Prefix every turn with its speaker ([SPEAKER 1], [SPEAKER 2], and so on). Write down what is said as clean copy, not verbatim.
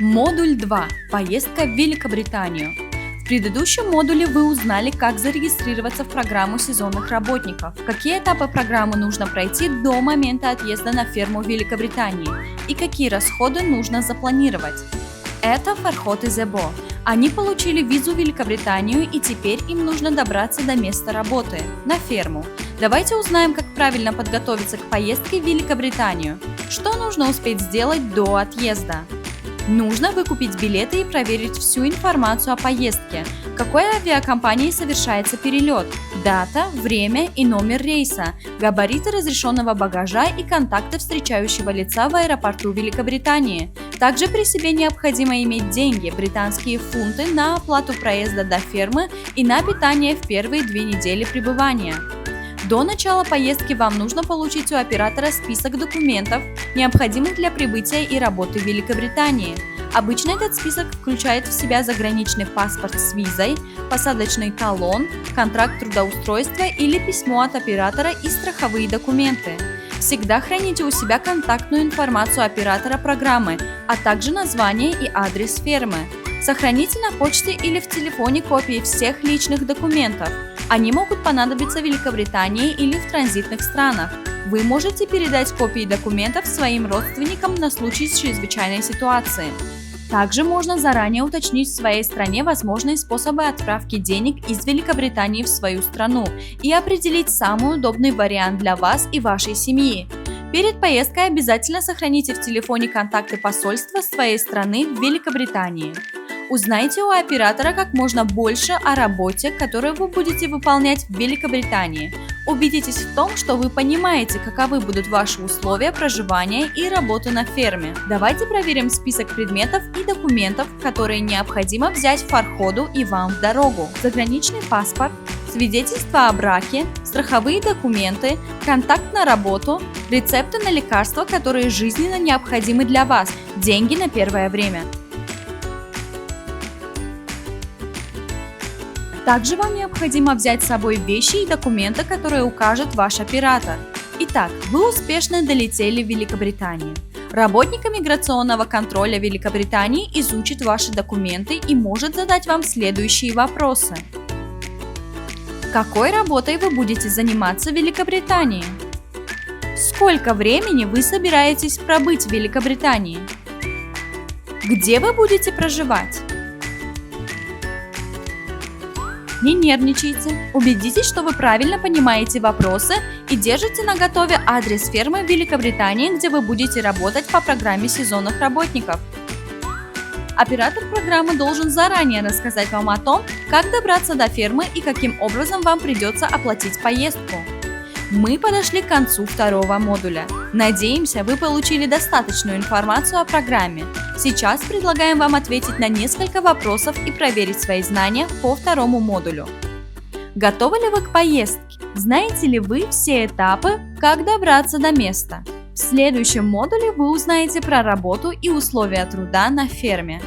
[SPEAKER 1] Модуль 2. Поездка в Великобританию. В предыдущем модуле вы узнали, как зарегистрироваться в программу сезонных работников, какие этапы программы нужно пройти до момента отъезда на ферму в Великобритании и какие расходы нужно запланировать. Это Фархот и Зебо. Они получили визу в Великобританию, и теперь им нужно добраться до места работы, на ферму. Давайте узнаем, как правильно подготовиться к поездке в Великобританию. Что нужно успеть сделать до отъезда? Нужно выкупить билеты и проверить всю информацию о поездке. В какой авиакомпании совершается перелет, дата, время и номер рейса, габариты разрешенного багажа и контакты встречающего лица в аэропорту Великобритании. Также при себе необходимо иметь деньги, британские фунты, на оплату проезда до фермы и на питание в первые 2 недели пребывания. До начала поездки вам нужно получить у оператора список документов, необходимых для прибытия и работы в Великобритании. Обычно этот список включает в себя заграничный паспорт с визой, посадочный талон, контракт трудоустройства или письмо от оператора и страховые документы. Всегда храните у себя контактную информацию оператора программы, а также название и адрес фермы. Сохраните на почте или в телефоне копии всех личных документов. Они могут понадобиться в Великобритании или в транзитных странах. Вы можете передать копии документов своим родственникам на случай чрезвычайной ситуации. Также можно заранее уточнить в своей стране возможные способы отправки денег из Великобритании в свою страну и определить самый удобный вариант для вас и вашей семьи. Перед поездкой обязательно сохраните в телефоне контакты посольства своей страны в Великобритании. Узнайте у оператора как можно больше о работе, которую вы будете выполнять в Великобритании. Убедитесь в том, что вы понимаете, каковы будут ваши условия проживания и работы на ферме. Давайте проверим список предметов и документов, которые необходимо взять Фарходу и вам в дорогу. Заграничный паспорт, свидетельство о браке, страховые документы, контакт на работу, рецепты на лекарства, которые жизненно необходимы для вас, деньги на первое время. Также вам необходимо взять с собой вещи и документы, которые укажет ваш оператор. Итак, вы успешно долетели в Великобританию. Работник иммиграционного контроля Великобритании изучит ваши документы и может задать вам следующие вопросы. Какой работой вы будете заниматься в Великобритании? Сколько времени вы собираетесь пробыть в Великобритании? Где вы будете проживать? Не нервничайте, убедитесь, что вы правильно понимаете вопросы и держите наготове адрес фермы в Великобритании, где вы будете работать по программе сезонных работников. Оператор программы должен заранее рассказать вам о том, как добраться до фермы и каким образом вам придется оплатить поездку. Мы подошли к концу второго модуля. Надеемся, вы получили достаточную информацию о программе. Сейчас предлагаем вам ответить на несколько вопросов и проверить свои знания по второму модулю. Готовы ли вы к поездке? Знаете ли вы все этапы, как добраться до места? В следующем модуле вы узнаете про работу и условия труда на ферме.